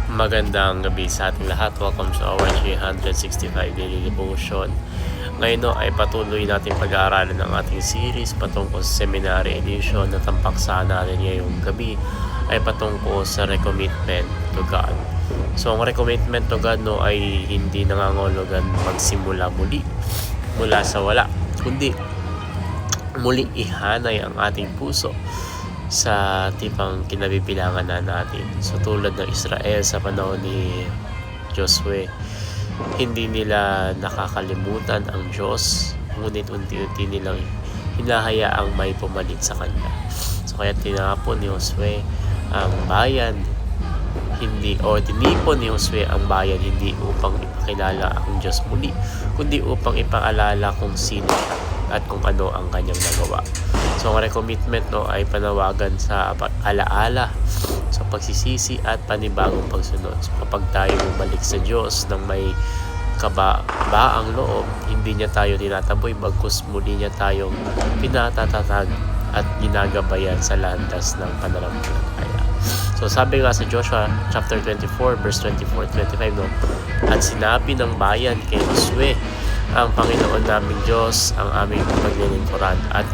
Magandang gabi sa ating lahat. Welcome to our 365 Daily Devotion. Ngayon ay patuloy natin pag-aaralan ng ating series patungkol sa Seminary Edition na tampaksaan natin ngayong gabi ay patungkol sa recommitment to God. So ang recommitment to God ay hindi nangangahulugan magsimula muli mula sa wala, kundi muli ihanay ang ating puso sa tipang kinabibilangan na natin. So tulad ng Israel sa panahon ni Josue, hindi nila nakakalimutan ang Diyos, ngunit unti-unti nilang hinahayaang may pumalit sa Kanya. So kaya tinapon ni Josue ang bayan, tinipon ni Josue ang bayan hindi upang ipakilala ang Diyos muli, kundi upang ipaalala kung sino siya at kung ano ang kanyang nagawa. So ang recommitment ay panawagan sa alaala, sa pagsisisi at panibagong pagsunod. So kapag tayo bumalik sa Diyos ng may kababaang loob, hindi niya tayo tinataboy, bagkus muli niya tayong pinatatatag at ginagabayan sa landas ng pananampalataya. So sabi nga sa Joshua chapter 24 verse 24-25, at sinabi ng bayan kay Josue, ang Panginoon naming Diyos ang aming paglilingkuran at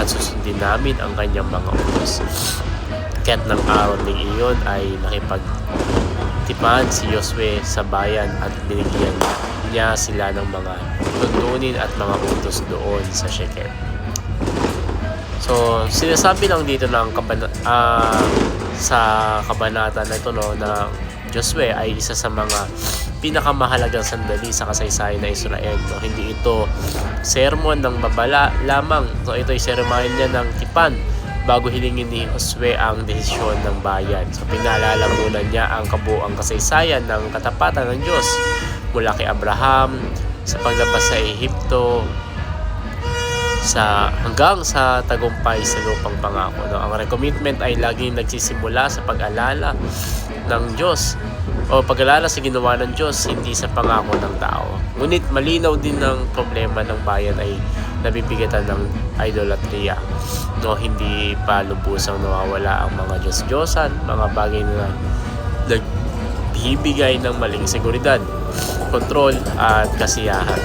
susundin namin ang kanyang mga utos. Kaya't ng araw ding iyon ay nakipagtipan si Josue sa bayan at binigyan niya sila ng mga tuntunin at mga utos doon sa Shechem. So sinasabi lang dito ng sa kabanata na ito na Josue ay isa sa mga pinakamahalagang sandali sa kasaysayan ng Israel. So, hindi ito sermon ng babala lamang. So ito ay seremonya ng tipan bago hilingin ni Josue ang desisyon ng bayan. So pinaalala muna niya ang kabuuang kasaysayan ng katapatan ng Diyos mula kay Abraham sa paglabas sa Ehipto hanggang sa tagumpay sa lupang pangako. Ang recommitment ay laging nagsisimula sa pag-alala ng Diyos o pag-alala sa ginawa ng Diyos, hindi sa pangako ng tao. Ngunit malinaw din ng problema ng bayan ay nabibigatan ng idolatria. Hindi pa lubusang nawawala ang mga Diyos-Diyosan, mga bagay na nagbibigay ng maling seguridad, kontrol at kasiyahan.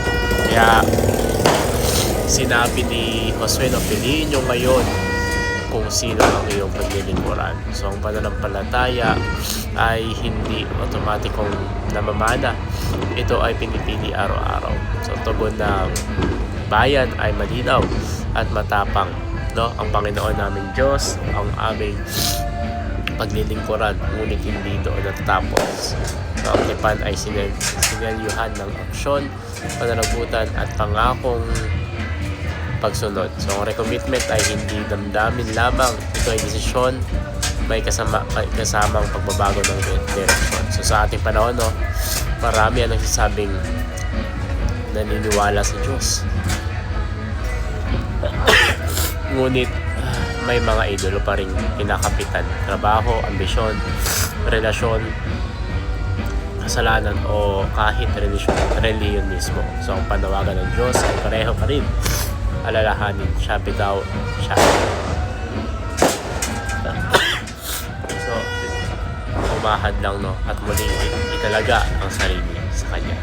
Kaya sinabi ni Josue, piliin nyo ngayon kung sino ang iyong paglilingkuran. So ang pananampalataya ay hindi otomatikong namamana. Ito ay pinipili araw-araw. So tugon ng bayan ay malinaw at matapang. Ang Panginoon naming Diyos ang aming paglilingkuran, ngunit hindi doon natatapos. So ang tipan ay sinelyuhan ng aksyon, pananagutan at pangakong pagsunod. So ang recommitment ay hindi damdamin lamang. Ito ay desisyon, may kasamang pagbabago ng direksyon. So sa ating panahon, marami ang nagsasabing naniniwala sa Diyos. Ngunit may mga idolo pa rin kinakapitan. Trabaho, ambisyon, relasyon, kasalanan o kahit reliyon mismo. So ang panawagan ng Diyos ay pareho pa rin. Alalahanin, siya bitaw, siya. So, umahad lang at muling italaga ang sarili sa Kanya.